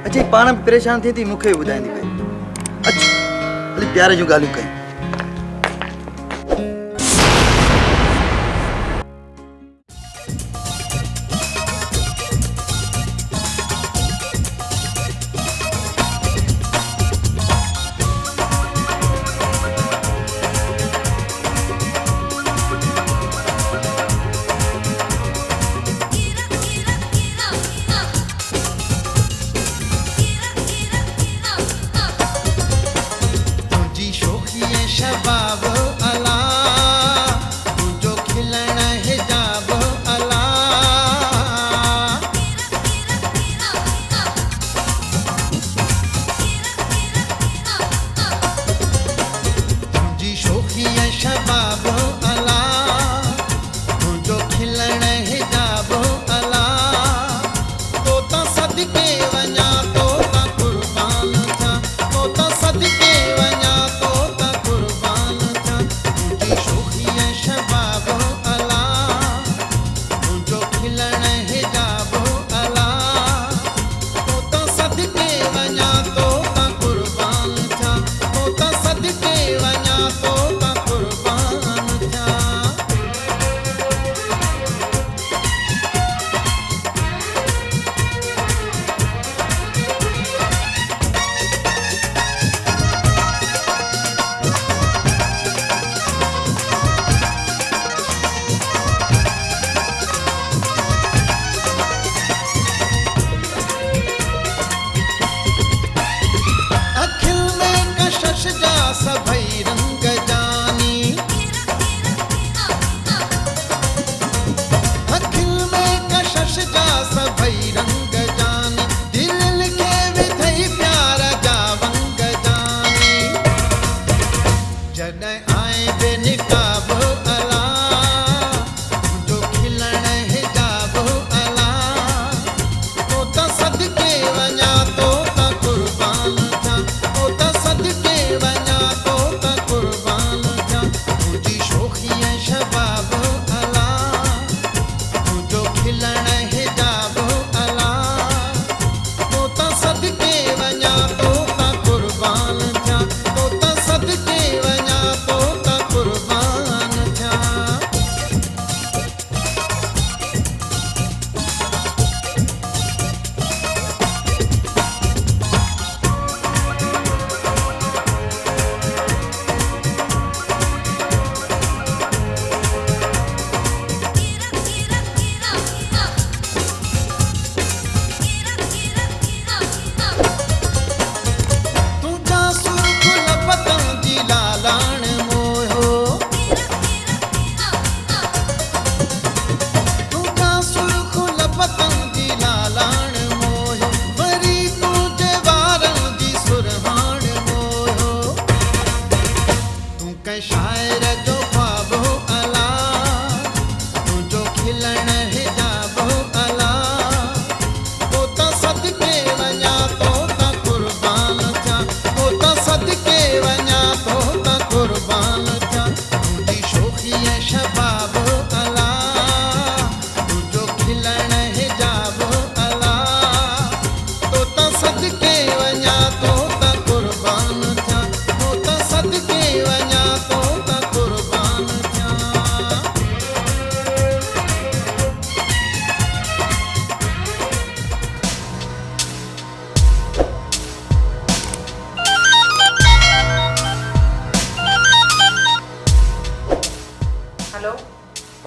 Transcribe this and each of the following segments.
अजय पाण बि परेशान थी थी मूंखे ॿुधाईंदी पई। अच्छा हली प्यार जूं ॻाल्हियूं कयूं।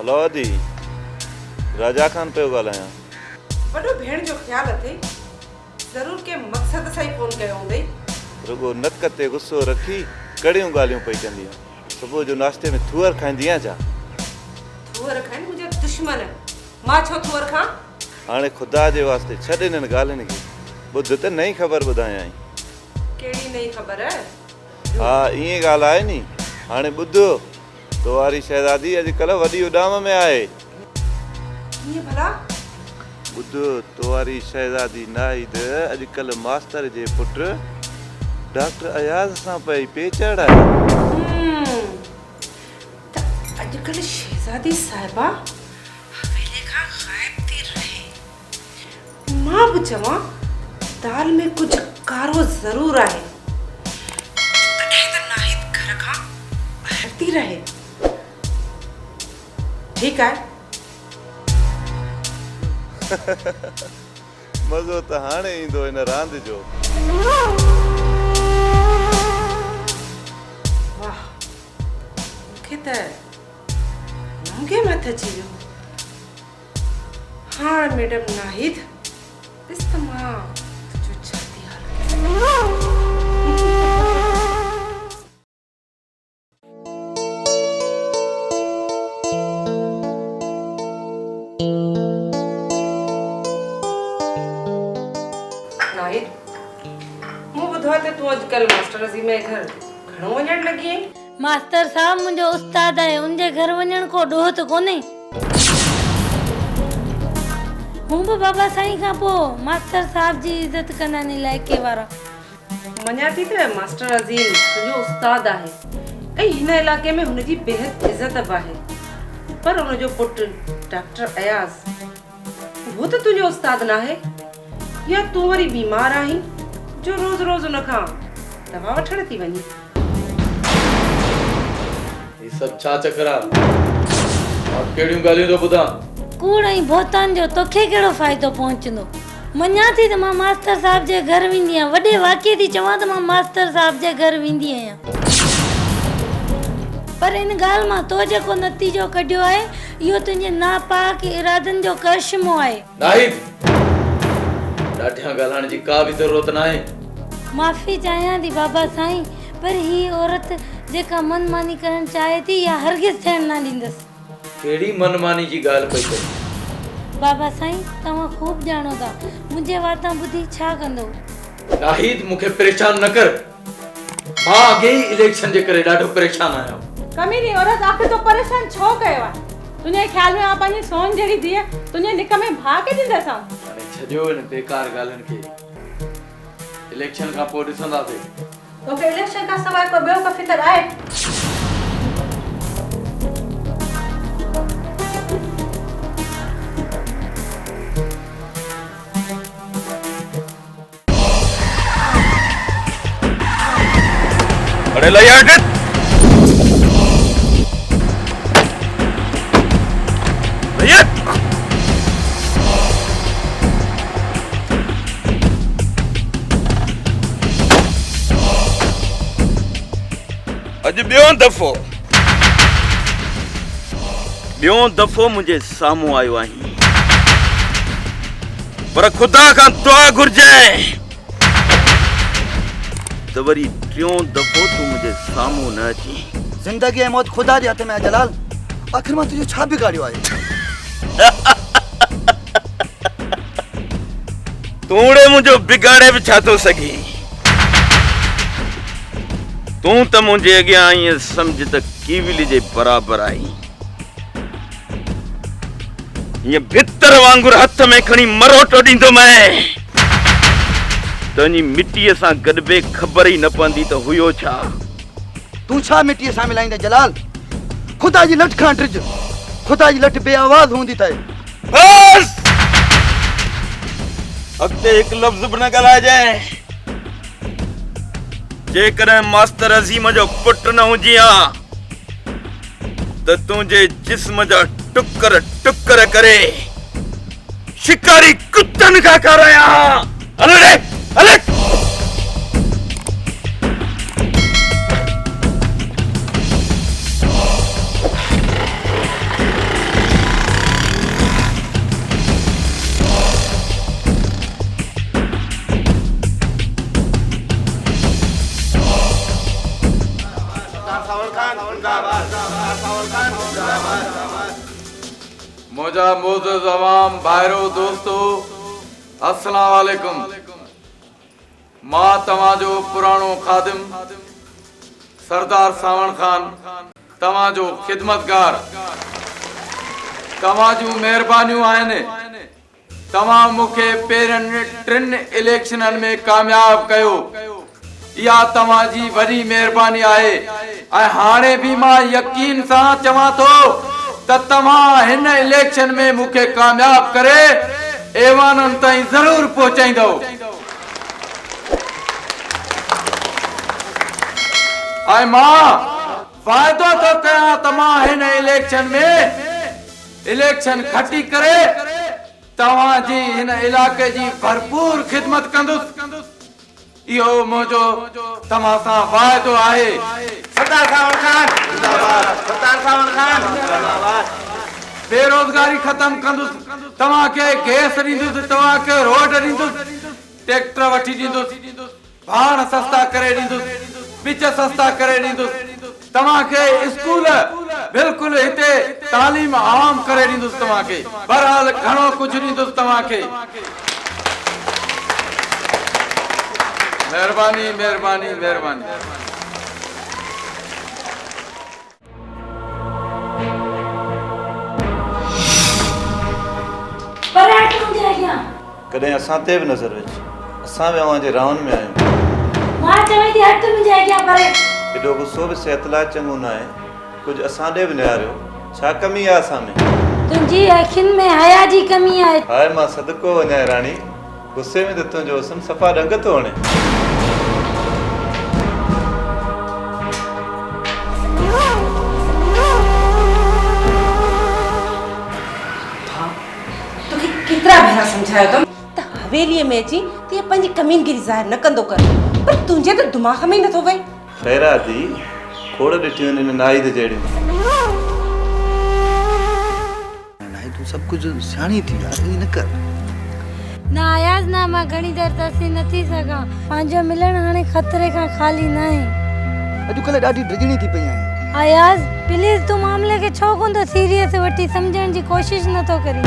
हेलो दी राजा खान पे ॻाल्हायां। वॾो भेण जो ख्याल अथई ज़रूर के मक़सद सां ई फोन कयो हूंदई। रुगो नक ते गुस्सो रखी कड़ियूं ॻाल्हियूं पई कंदी आहे। सुबुह जो नाश्ते में थूअर खाईंदी आहियां छा? थूअर खाइण मुंहिंजा दुश्मन, मां छो थूअर खां? हाणे ख़ुदा जे वास्ते छॾ इन्हनि ॻाल्हियुनि खे। ॿुध त नई ख़बर ॿुधायां। कहिड़ी नई ख़बर? हा ईअं ॻाल्हि आहे नी। हाणे ॿुध तो वारी शहज़ादी अॼुकल्ह वॾी उॾाम में आहे। ईअं भला? ॿुध तो वारी शहज़ादी नाहिद अॼुकल्ह मास्तर जे पुट डॉक्टर अयाज़ सां पई पेचड़ आहे। त अॼुकल्ह शहज़ादी साहिबा हवेली खां ग़ाइब थी रहे। मां बि चवां दाल में कुछ कारो जरूर आहे। तॾहिं त नाहिद घर खां ॿाहिरि थी रहे। ठीकु आहे। मज़ो त हाणे ईंदो हिन रांदि जो। वाह, मूंखे त मूंखे मत अची वियो। हाँ मैडम नाहिद, ॾिस त मां तुंहिंजो छा थी हाल कयां। नाहिद, मूं ॿुधो आहे त तूं अॼुकल्ह मास्टर अज़ीम जे घर घणो वञणु लॻी आहीं। मास्टर साहब मुंहिंजो उस्ताद आहे, उनजे घर वञण को ॾोह त कोन्हे। हूं बि बाबा साईं खां पोइ मास्टर साहब जी इज़त कंदा आहिनि इलाइक़े वारा। मञा थी त मास्टर अज़ीम तुंहिंजो उस्ताद आहे ऐं हिन इलाइक़े में हुनजी बेहद इज़त बि आहे। पर हुनजो पुटु डॉक्टर अयाज़, उहो त तुंहिंजो उस्ताद न आहे। या तूं वरी बीमार आहीं जो रोज़ रोज़ उन खां दवा वठण थी वञी। ये सब छा चकरा और केड़ियूं ॻाल्हियूं थो ॿुधां? कूड़ ऐं भोतान जो तोखे कहिड़ो फ़ाइदो पहुचंदो? मञा थी त मां मास्टर साहब जे घर वेंदी आहियां। वॾे वाक़िए थी चवां त मां मास्टर साहब जे घर वेंदी आहियां। पर इन ॻाल्हि मां तो जेको नतीजो कढियो आहे इहो तुंहिंजे नापाक इरादनि जो करिश्मो आहे। नाहिद, ॾाढियां ॻाल्हाइण जी का बि ज़रूरत न आहे। माफ़ी चाहियां थी बाबा साईं, पर ही औरत जेका मनमानी करणु चाहे थी या हरगिज़ थियण न ॾींदसि। केड़ी मनमानी जी ॻाल्हि पई करे? बाबा साईं तव्हां खूब ॼाणो था मुंहिंजे वातां ॿुधी छा कंदो। नाहिद, मूंखे परेशान न कर। मां अॻे ई इलेक्शन जे करे ॾाढो परेशान आहियां। कमीनी औरत, आखिर तो परेशान छो कयो आहे? तुंहिंजे ख्याल में पंहिंजी सोन जहिड़ी धीअ तुंहिंजे निक में भाउ के ॾींदसि? हाणे छॾियो इन बेकार ॻाल्हियुनि खे। इलेक्शन खां पोइ ॾिसंदासीं। तोखे इलेक्शन खां सवाइ को ॿियो को फिकर आहे? अरे लया हट। लया अॼु ॿियों दफ़ो मुंहिंजे साम्हूं आयो आहीं, पर ख़ुदा खां दुआ घुर्जे त वरी टियों दफ़ो तूं मुंहिंजे साम्हूं न अची। जिंदगी ऐं मौत ख़ुदा जे हथ में आहे जलाल। आख़िर मां तुंहिंजो छा बिगाड़ियो आहे? तूड़े मुंहिंजो बिगाड़े बि छा थो सघी? तूं त मुंहिंजे अॻियां ईअं सम्झ त कीविली जे बराबरि आई। ईअं भितर वांगुरु हथ में खणी मरोटो ॾींदो मैं तुंहिंजी मिटीअ सां गॾिबे ख़बर ई न पवंदी त हुयो छा। तूं छा मिटीअ सां मिलाईंदे जलाल? ख़ुदा जी लठ खां ड्रिज। ख़ुदा जी लठ बेआवाज़ हूंदी अथई। बस अॻिते हिकु लफ़्ज़ बि न ॻाल्हाइजांइ। जेकॾहिं मास्टर अज़ीम जो पुटु न हुजी हा त तुंहिंजे जिस्म जा टुकर टुकर करे शिकारी कुत्तनि खां खाराया। हल रे हल। मुझा मोज़ज़ अवाम भाइरो दोस्तो अस्सलाम वालेकुम। मां तव्हांजो पुराणो खादिम सरदार सावण खान तव्हांजो खिदमतगार। तव्हांजूं महिरबानियूं आहिनि। तव्हां मूंखे पहिरियनि 3 इलेक्शननि में कामयाब कयो। इहा तव्हांजी वॾी महिरबानी आहे ऐं हाणे बि मां यकीन सां चवां थो त तव्हां हिन इलेक्शन में मूंखे कामयाब करे ऐवाननि ताईं ज़रूर पहुचाईंदव। आए मां वाइदो तो कयां तमा हिन इलेक्शन में इलेक्शन खटी करे तव्हां जी हिन इलाके जी भरपूर खिदमत कंदुसि इहो मुंहिंजो तव्हां सां वाइदो आहे। सरदार सावण खान जिंदाबाद, सरदार सावण खान जिंदाबाद। बेरोजगारी खत्म कंदुसि, तव्हांखे गैस ॾींदुसि, तव्हांखे रोड ॾींदुसि, ट्रैक्टर वठी ॾींदुसि, भाण सस्ता करे ॾींदुसि, पिच सस्ता करे ॾींदुसि, तव्हांखे स्कूल बिल्कुलु हिते तालीम आम करे ॾींदुसि, तव्हांखे बहरहाल घणो कुझु ॾींदुसि तव्हांखे। महिरबानी महिरबानी महिरबानी। कॾहिं असां ते बि नज़र विझ, असां बि अव्हां जे राउंड में आहियूं। एॾो गुस्सो बि सिहत लाइ चङो न आहे, कुझु असां ॾे बि निहारियो, छा कमी आहे असां में? तुंहिंजी अखियुनि में हया जी कमी आहे। हाय मां सदको वञाए राणी, गुस्से में त तुंहिंजो हुस्न सफ़ा रंग थो हणे। केतिरा भेरा सम्झायो तुम त हवेलीअ में अची ते पंहिंजी कमीनगिरी ज़ाहिर न कंदो कर, पर तुंहिंजे त दिमाग़ में ई नथो वहे। खैरा दी खोड़ ॾिठियूं आहिनि हिन नाई जहिड़ियूं। नाई तूं सभु कुझु सियाणी थी यार, ईअं न कर। ना आयाज़ ना मां घणी देर तसी न थी सघां, पंहिंजो मिलण हाणे ख़तरे खां ख़ाली न आहे। अॼुकल्ह ॾाढी ड्रिजणी थी पई आहे। आयाज़ प्लीज़ तूं मामले खे छो कोन थो सीरियस वठी सम्झण जी कोशिशि नथो करी।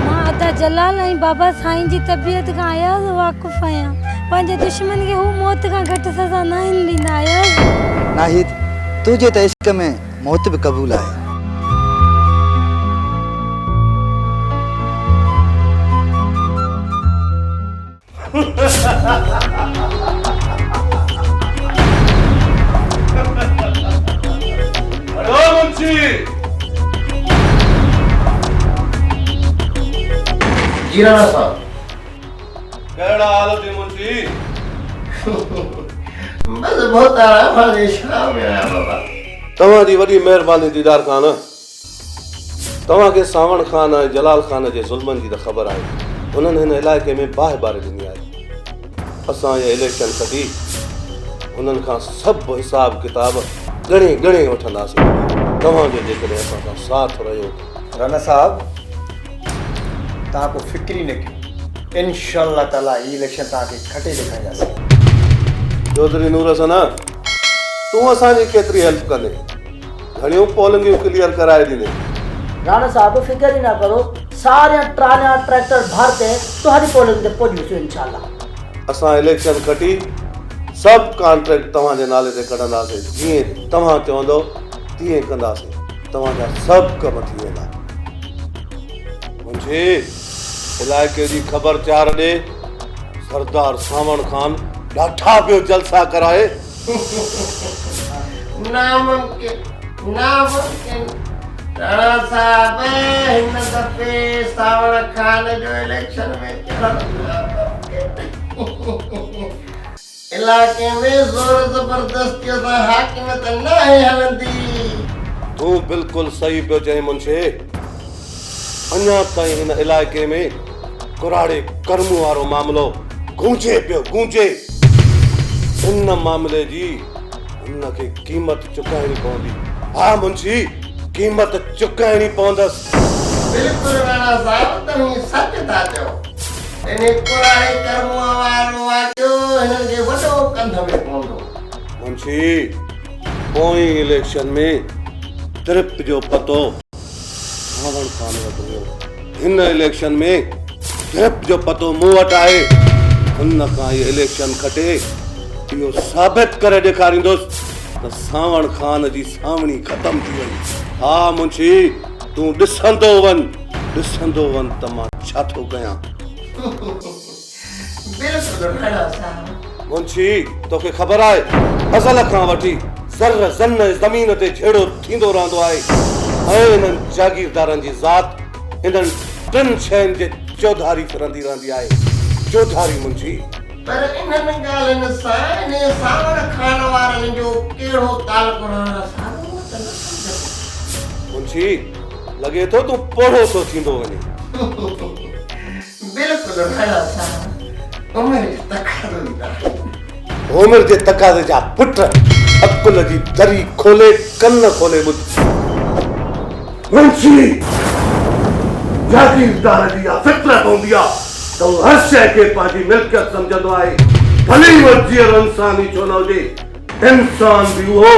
मां अदा जलाल ऐं बाबा साईं जी तबियत खां आयाज़ वाक़ुफ़ आहियां। पंहिंजे दुश्मन खे हू मौत खां घटि सज़ा न ॾींदा। आयाज़ नाहिद तुझे त इश्क में मौत बि क़बूल आहे। जी राणा साहब, कहिड़ा हाल थी मुंशी? बस बहुत आराम है, शाम में आया बाबा। तव्हां जी वॾी महिरबानी दीदार खान। तव्हांखे सावण खान ऐं जलाल खान जे ज़ुल्मनि जी त ख़बर आहे। उन्हनि हिन इलाइक़े में बाहि बारे ॾिनी आहे। असां इहे इलेक्शन कढी उन्हनि खां सभु हिसाब किताब ॻणे ॻणे वठंदासीं। तव्हांजो जेकॾहिं असां सां साथ रहियो। राणा साहब, तव्हां को फिक्र ई न कयो, इंशाअल्लाह ताला ही इलेक्शन तव्हांखे खटे ॾेखारींदासीं। चौधरी नूर हसन, तूं असांजी केतिरी हेल्प कंदे? घणियूं पोलिंगियूं क्लियर कराए ॾींदे? राणा साहब फिक्र ही ना करो, सारे ट्रालियां ट्रैक्टर भरते तुम्हारी पोलिंग ते पहुंचूं इंशाअल्लाह। असां इलेक्शन खटी सभु कॉन्ट्रैक्ट तव्हांजे नाले ते कढंदासीं। जीअं तव्हां चवंदो तीअं कंदासीं। तव्हांजा सभु कम थी वेंदा। मुंहिंजे इलाइक़े जी ख़बर चार ॾे सरदार सावण खान ॾाढा पियो जलसा कराए। नामुमकिन नामुमकिन। राणा साहब, हिन दफ़े सावण खान जो इलेक्शन में इलाके में ज़ोर ज़बरदस्तीअ सां हाकिमियत न हलंदी। तूं बिल्कुलु सही पियो चईं मुंशे। अञा ताईं हिन इलाइक़े में कुराड़े कर्म वारो मामिलो गूंजे पियो गूंजे। हिन मामले जी हुनखे क़ीमत चुकाइणी पवंदी। हा मुंशी, क़ीमत चुकाइणी पवंदसि। बिल्कुलु राणा साहब, तव्हां सच था चओ। इन कुराड़े कर्म वारो वाक़ियो हिननि खे वॾो कंध में पवंदो। मुंशी, पोइ इलेक्शन में ट्रिप जो पतो सावण खान वटि हुयो। हिन इलेक्शन में ट्रिप जो पतो मूं वटि आहे। हुन खां इहो इलेक्शन खटे इहो साबित करे ॾेखारींदुसि त सावण खान जी सावणी ख़तम थी वई। हा मुंशी, तूं ॾिसंदो वञ त मां छा थो कयां। बिल्कुलु राणा साहब। मुंशी, तोखे ख़बर आहे अज़ल खां वठी ज़र ज़न ज़मीन ते झेड़ो थींदो रहंदो आहे। ऐं हिननि जागीरदारनि जी ज़ात हिननि टिनि शयुनि जे चौधारी फिरंदी रहंदी आहे। चौधारी मुंशी, पर इन्हनि ॻाल्हियुनि सां इन सावण खान वारनि जो कहिड़ो तालुक रहण सां मुंशी लॻे थो तूं पोढ़ो थो थींदो वञे। बिल्कुलु राणा साहब उमिरि जी तक़ाज़ो न आहे। उमिरि जे तक़ाज़े जा पुट अकुल जी दरी खोले कन खोले ॿुध। मुंशी जागीरदार जी इहा फितरत हूंदी आहे त हू हर शइ खे पंहिंजी मिल्कियत सम्झंदो आहे, भले ई उहो जीअरो इंसान ई छो न हुजे। इंसान बि उहो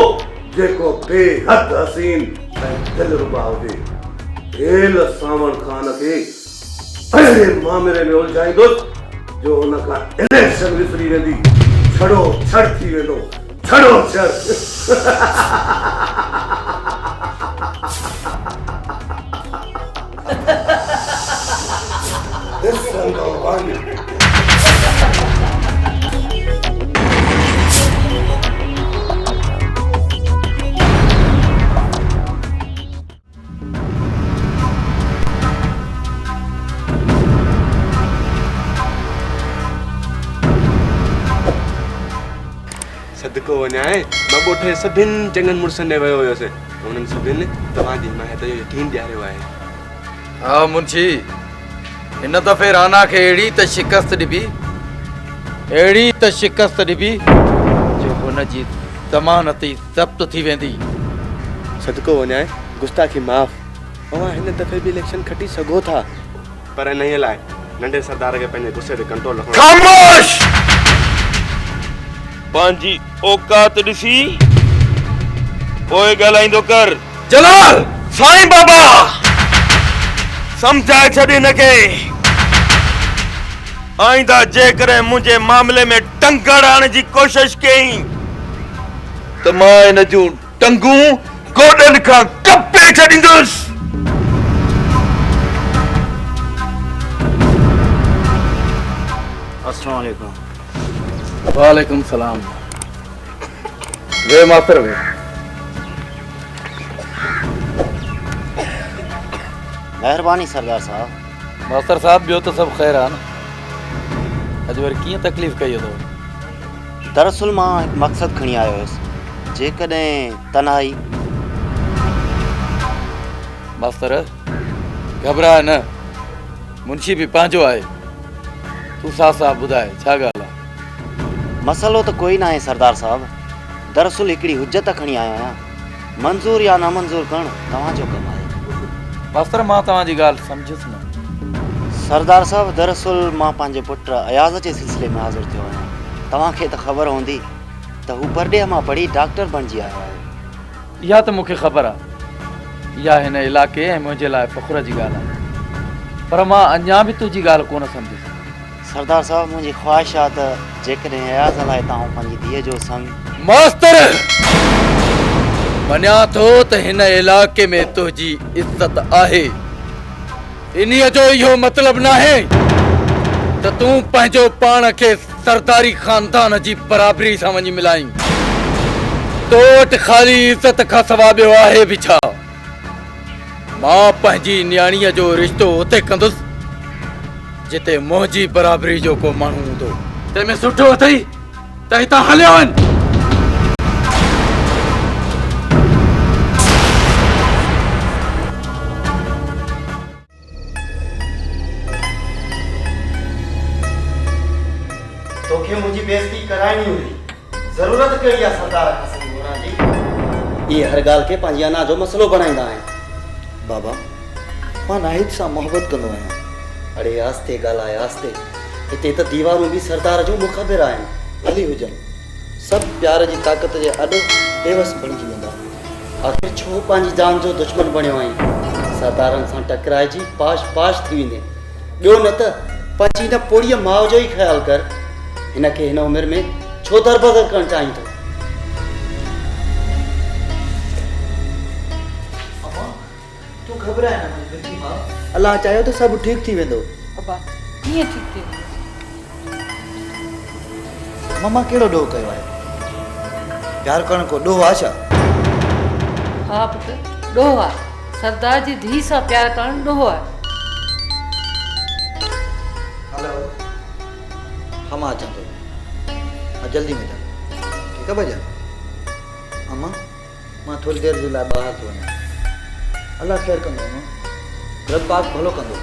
जेको बेहद हसीन ऐं दिलरुबा हुजे। हेल सावण खान खे अहिड़े मामले में उलझाईंदुसि जो हुन खां इलेक्शन विसरी वेंदी, छड़ो छड़ थी वेंदो, छड़ो छड़। सदको वञाए मां ॻोठ जे सभिनि चङनि मुड़ुसनि ॾे वियो हुयुसि, उन्हनि सभिनि तव्हांजी महत जो यकीन ॾियारियो आहे। हा मुंशी, हिन दफ़े राणा खे अहिड़ी त शिकस्त ॾिबी जो हुनजी ज़मानत ई ज़ब्त थी वेंदी। सदको वञाए गुस्ताखी माफ़, तव्हां हिन दफ़े बि इलेक्शन खटी सघो था, पर इन लाइ नंढे सरदार खे पंहिंजे गुस्से ते कंट्रोल रखणो। खामोश! पंहिंजी औकात ॾिसी पोइ ॻाल्हाईंदो कर। जलाल! साईं बाबा समझाए छॾ हिनखे। आईंदा जेकॾहिं मुंहिंजे मामले में टंग हणण जी कोशिश कई त मां हिन जूं टंगूं गोॾनि खां कपे छॾींदुसि। अस्सलाम वालेकुम। वालेकुम सलाम। वे मास्टर वे। मेहरबानी सरदार साहब। मास्टर साहब ॿियो त सभु ख़ैर आहे न? अॼु वरी कीअं तकलीफ़ कई अथव? दरअसल मां हिकु मक़सदु खणी आयो हुयुसि, जेकॾहिं तन्हाई। मास्तर घबराए न, मुंशी बि पंहिंजो आहे। तूं साफ़ साफ़ ॿुधाए छा ॻाल्हि आहे? मसइलो त कोई न आहे सरदार साहब। दरअसल हिकिड़ी हुजत खणी आयो आहियां, मंज़ूर या नामंज़ूर करणु तव्हांजो कमु आहे। मास्तर मां तव्हांजी ॻाल्हि सम्झुसि न। सरदार साहब दरअसल मां पंहिंजे पुट अयाज़ जे सिलसिले में हाज़िर थियो आहियां। तव्हांखे त ख़बर हूंदी त हू परॾे मां पढ़ी डॉक्टर बणिजी आयो आहे। इहा त मूंखे ख़बर आहे, इहा हिन इलाइक़े ऐं मुंहिंजे लाइ फ़ख़ुर जी ॻाल्हि आहे, पर मां अञा बि तुंहिंजी ॻाल्हि कोन सम्झुसि। सरदार साहब मुंहिंजी ख़्वाहिश आहे त जेकॾहिं अयाज़ लाइ तव्हां पंहिंजी धीअ जो संग। मास्तर मञा थो त हिन इलाइक़े में तुंहिंजी इज़त आहे, इन्हीअ जो इहो मतिलबु न आहे त तूं पंहिंजो पाण खे सरदारी ख़ानदान जी बराबरी सां वञी मिलाईं। तो वटि ख़ाली इज़त खां सवाइ ॿियो आहे बि छा? मां पंहिंजी न्याणीअ जो रिश्तो उते कंदुसि जिते मुंहिंजी बराबरी जो को माण्हू हूंदो। तंहिंमें सुठो अथई त हितां हलियो वञ। तोखे मुंहिंजी बेइज्जती कराइणी हुई, ज़रूरत कहिड़ी आहे सरदार खां संग घुरण जी? इहे हर ॻाल्हि खे पंहिंजी अना जो मसइलो बनाईंदा आहिनि। बाबा मां नाहिद सां मोहबत कंदो आहियां। अड़े आस्ते ॻाल्हाए आस्ते, हिते त दीवारूं बि सरदार जूं मुख़बिर आहिनि। हली हुजनि, सभु प्यार जी ताक़त जे अॾु बेवस बणिजी वेंदा। आख़िर छो पंहिंजी जान जो दुश्मन बणियो आहीं? सरदारनि सां टकराइजी पाश पाश थी वेंदे। ॿियो न त पंहिंजी हिन पोड़ीअ माउ जो ई ख़्यालु कर। हिनखे हिन उमिरि में छो दरबदर करणु चाहीं थो? तूं घबराए न, अलाह चाहियो त सभु ठीकु थी वेंदो। अब्बा कीअं ठीकु थी वेंदो? मम्मा कहिड़ो ॾोह कयो आहे? प्यार करणु को ॾोह आहे छा? हा पुटु, ॾोह आहे। सरदार जी धीउ सां प्यार करणु ॾोह आहे। हलो, हम अचां थो। जल्दी में जा ठीक है भाईजान। अम्मा मां थोड़ी देर जे लाइ ॿाहिरि थो वञा। अल्लाह ख़ैर कंदो अम्मा, रब पाक भलो कंदो।